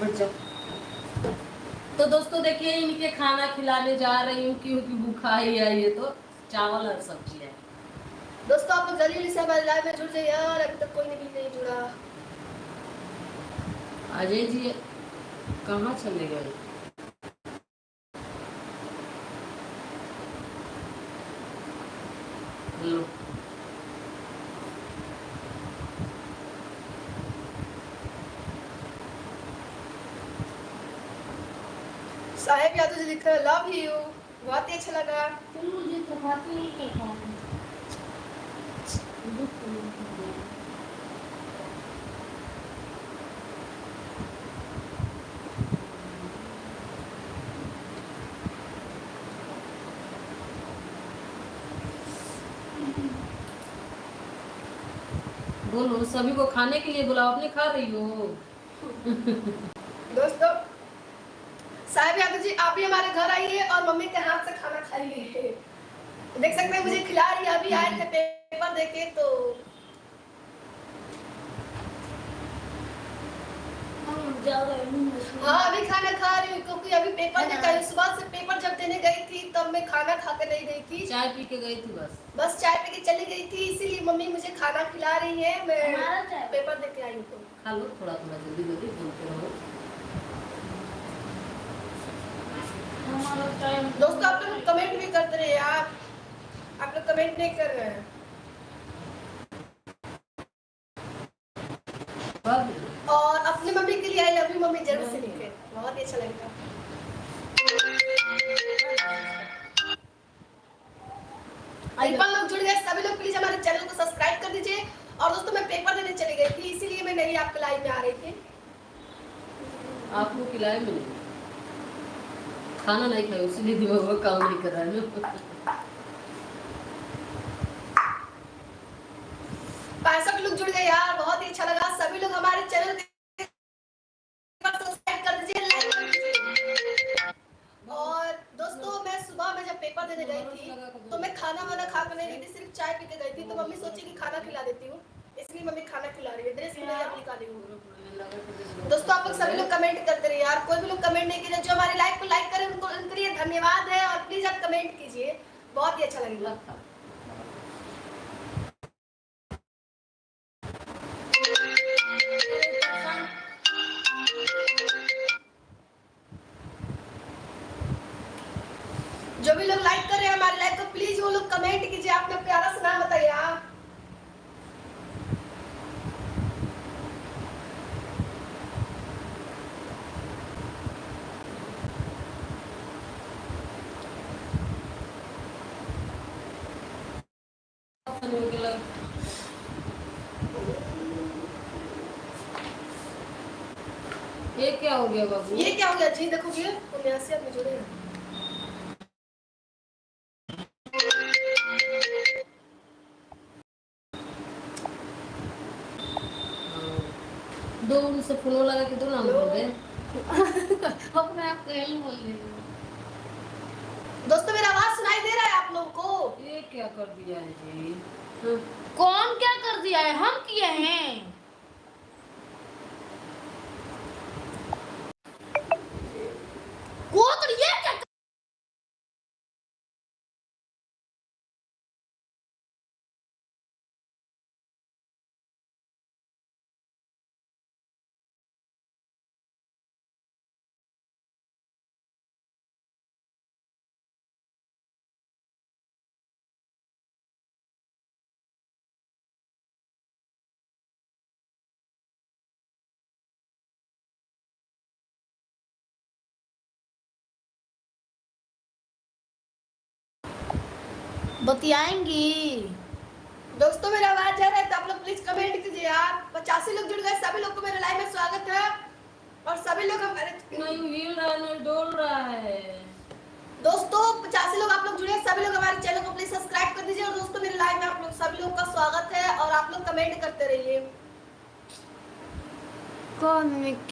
बढ़ जाओ। तो दोस्तों देखिए इनके खाना खिलाने जा रही हूँ क्योंकि भूखा ही है ये, तो चावल और सब्जी है। दोस्तों आप लोग जल्दी से हमारे लाइव में जुड़ जाइए यार, अभी तक कोई भी नहीं जुड़ा। अजय जी कहाँ चले गए? लो साहेब यादव जी लिख रहे लव यू, बहुत ही अच्छा लगा। मुझे चपाती नहीं खानी। बोलो, सभी को खाने के लिए बुलाओ, अपने खा रही हो? दोस्तों साहेब यादव जी आप भी हमारे घर आइए और मम्मी के हाथ से खाना खाइए। देख सकते हैं मुझे खिला रही है, अभी आए थे पेपर देके तो हाँ अभी खाना खा रही हूँ क्योंकि अभी पेपर देकर आई। सुबह से पेपर जब देने गई थी तब मैं खाना खा के नहीं गई थी, चाय पी के गई थी बस चाय पी के चली गई थी, इसीलिए मम्मी मुझे खाना खिला रही है। मैं पेपर देके आई हूँ। खा लो थोड़ा थोड़ा, जल्दी जल्दी बोलते रहो। दोस्तों आप लोग कमेंट भी करते रहे यार, आप लोग कमेंट नहीं कर रहे हैं। और अपनी मम्मी के लिए आई लव यू मम्मी जरूर से लिखे, बहुत ही अच्छा लगेगा। पेपर लोग जुड़ गए, सभी लोग प्लीज हमारे चैनल को सब्सक्राइब कर दीजिए। और दोस्तों मैं पेपर देने चली गई थी इसीलिए मैं नहीं आपके लाइव में आ रही थी। आपको खिलाए मैंने, खाना नहीं खाया इसलिए दिमाग काम नहीं कर रहा है ना। 65 लोग जुड़ गए यार, बहुत ही अच्छा लगा। सभी लोग हमारे चैनल सब्सक्राइब कर दीजिए, लाइक कर दीजिए। और दोस्तों मैं सुबह में जब पेपर देने गई थी तो मैं खाना वाना खा कर नहीं गई थी, सिर्फ चाय पी के गई थी। तो मम्मी सोची कि खाना खिला देती हूँ, इसलिए मम्मी खाना खिला रही है। ड्रेस में आप निकाल रही हूँ। दोस्तों आप लोग सभी लोग कमेंट करते रहिए यार, कोई भी लोग कमेंट नहीं कीजिए, जो हमारी लाइव को लाइक करें उनको उनके लिए धन्यवाद है। और प्लीज आप कमेंट कीजिए, बहुत ही अच्छा लगेगा। जो भी लोग लाइक कर रहे हैं हमारे लाइव को प्लीज वो लोग कमेंट कीजिए, आपने प्यारा सा नाम बताइए आप। ये क्या हो गया बाबू? ये क्या हो गया जी? देखोगे तो 82 आदमी जुड़े हैं। दो उनसे फोन लगा के दो नाम बोल दे। अपने आप कहीं बोल रही हूँ। दोस्तों मेरा आवाज सुनाई दे रहा है आप लोगों को? ये क्या कर दिया है जी? कौन क्या कर दिया है? हम किए हैं। वो तो ये क्या बतियाएंगी? दोस्तों मेरा आवाज जा रहा है तो आप लोग प्लीज कमेंट कीजिए यार। 85 लोग जुड़ गए, सभी लोग को मेरे लाइव में स्वागत है। और सभी लोग हमारे नहीं हिल रहा है, नहीं डोल रहा है। दोस्तों 85 लोग आप लोग जुड़े, सभी लोग हमारे चैनल को प्लीज सब्सक्राइब कर दीजिए। और दोस्तों मेरे लाइव में आप लोग सभी लोग का स्वागत है और आप लोग कमेंट करते रहिए। कौन